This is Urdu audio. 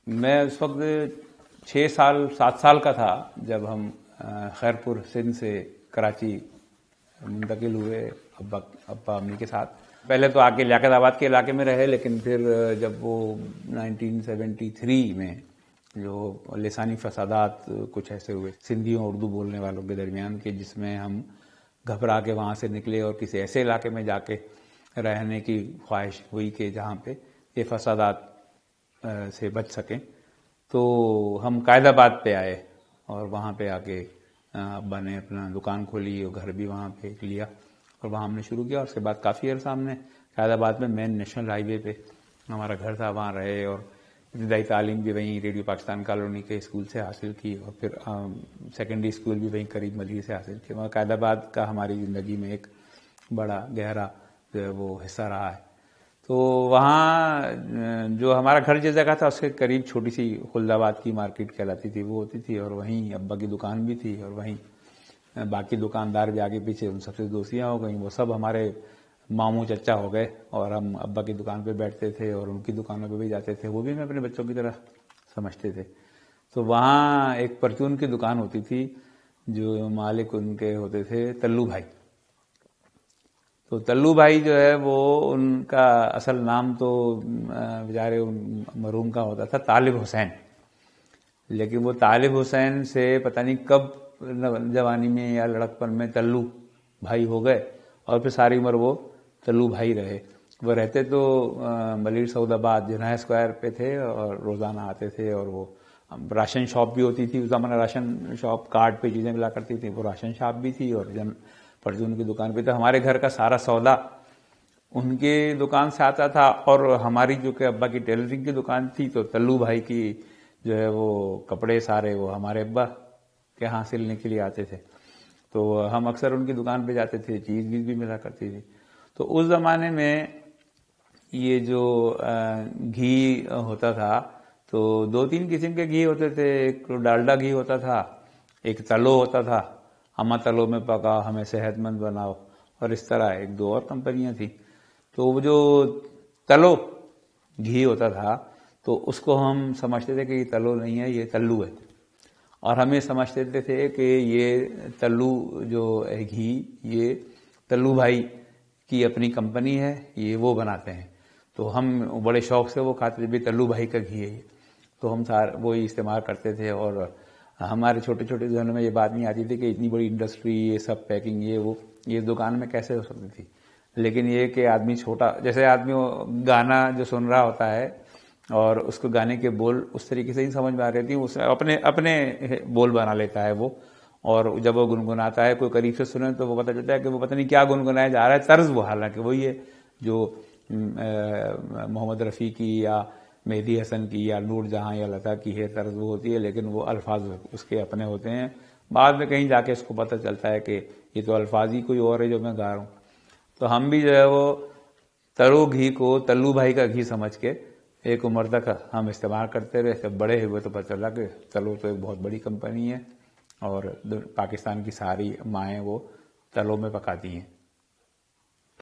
میں اس وقت 7 سال کا تھا جب ہم خیرپور سندھ سے کراچی منتقل ہوئے ابا امی کے ساتھ. پہلے تو آ کے لیاقت آباد کے علاقے میں رہے، لیکن پھر جب وہ 1973 میں جو لسانی فسادات کچھ ایسے ہوئے سندھیوں اردو بولنے والوں کے درمیان کے، جس میں ہم گھبرا کے وہاں سے نکلے اور کسی ایسے علاقے میں جا کے رہنے کی خواہش ہوئی کہ جہاں پہ یہ فسادات سے بچ سکیں. تو ہم قائد آباد پہ آئے اور وہاں پہ آ کے ابا نے اپنا دکان کھولی اور گھر بھی وہاں پہ لیا اور وہاں ہم نے شروع کیا. اس کے بعد کافی عرصہ ہم نے قائد آباد میں مین نیشنل ہائی وے پہ ہمارا گھر تھا، وہاں رہے اور ابتدائی تعلیم بھی وہیں ریڈیو پاکستان کالونی کے اسکول سے حاصل کی اور پھر سیکنڈری اسکول بھی وہیں قریب مدری سے حاصل کی. وہاں قائد آباد کا ہماری زندگی میں ایک بڑا گہرا جو ہے وہ حصہ رہا ہے. تو وہاں جو ہمارا گھر جس جگہ تھا اس کے قریب چھوٹی سی خلد آباد کی مارکیٹ کہلاتی تھی، وہ ہوتی تھی، اور وہیں ابا کی دکان بھی تھی اور وہیں باقی دکاندار بھی آگے پیچھے ان سب سے دوستیاں ہو گئیں. وہ سب ہمارے ماموں چچا ہو گئے اور ہم ابا کی دکان پہ بیٹھتے تھے اور ان کی دکانوں پہ بھی جاتے تھے، وہ بھی میں اپنے بچوں کی طرح سمجھتے تھے. تو وہاں ایک پرچون کی دکان ہوتی تھی جو مالک ان کے ہوتے تھے تلو بھائی. تو تلو بھائی جو ہے وہ ان کا اصل نام تو بیچارے مرحوم کا ہوتا تھا طالب حسین، لیکن وہ طالب حسین سے پتہ نہیں کب جوانی میں یا لڑکپن میں تلو بھائی ہو گئے اور پھر ساری عمر وہ تلو بھائی رہے. وہ رہتے تو ملیر سعود آباد جناح اسکوائر پہ تھے اور روزانہ آتے تھے، اور وہ راشن شاپ بھی ہوتی تھی اس زمانہ، راشن شاپ کارڈ پہ چیزیں ملا کرتی تھی، وہ راشن شاپ بھی تھی اور پرچون کی دکان پہ. تو ہمارے گھر کا سارا سودا ان کے دکان سے آتا تھا، اور ہماری جو کہ ابا کی ٹیلرنگ کی دکان تھی تو تلو بھائی کی جو ہے وہ کپڑے سارے وہ ہمارے ابا کے ہاں سلنے کے لیے آتے تھے. تو ہم اکثر ان کی دکان پہ جاتے تھے، چیز بھی ملا کرتی تھی. تو اس زمانے میں یہ جو گھی ہوتا تھا تو 2-3 قسم کے گھی ہوتے تھے. ایک ڈالڈا گھی ہوتا تھا، ایک تلو ہوتا تھا، اما تلو میں پکا ہمیں صحت مند بناؤ، اور اس طرح 1-2 اور کمپنیاں تھیں. تو وہ جو تلو گھی ہوتا تھا تو اس کو ہم سمجھتے تھے کہ یہ تلو نہیں ہے، یہ تلو ہے، اور ہم یہ سمجھتے تھے کہ یہ تلو جو ہے گھی یہ تلو بھائی کی اپنی کمپنی ہے، یہ وہ بناتے ہیں. تو ہم بڑے شوق سے وہ کھاتے تھے بھی تلو بھائی کا گھی ہے یہ. تو ہم وہی استعمال کرتے تھے، اور ہمارے چھوٹے چھوٹے ذہنوں میں یہ بات نہیں آتی تھی کہ اتنی بڑی انڈسٹری، یہ سب پیکنگ، یہ وہ یہ دکان میں کیسے ہو سکتی تھی. لیکن یہ کہ آدمی چھوٹا، جیسے آدمی گانا جو سن رہا ہوتا ہے اور اس کو گانے کے بول اس طریقے سے ہی سمجھ میں آ رہی تھی، اس اپنے بول بنا لیتا ہے وہ، اور جب وہ گنگناتا ہے کوئی قریب سے سنے تو وہ پتہ چلتا ہے کہ وہ پتہ نہیں کیا گنگنایا جا رہا ہے. طرز وہ حالانکہ وہی ہے جو محمد رفیع کی یا مہدی حسن کی یا نور جہاں یا لتا کی ہے، طرز وہ ہوتی ہے، لیکن وہ الفاظ اس کے اپنے ہوتے ہیں. بعد میں کہیں جا کے اس کو پتہ چلتا ہے کہ یہ تو الفاظ ہی کوئی اور ہے جو میں گا رہا ہوں. تو ہم بھی جو ہے وہ تلو گھی کو تلو بھائی کا گھی سمجھ کے ایک عمر تک ہم استعمال کرتے رہے. جب بڑے ہوئے تو پتہ چلا کہ تلو تو ایک بہت بڑی کمپنی ہے اور پاکستان کی ساری مائیں وہ تلو میں پکاتی ہیں.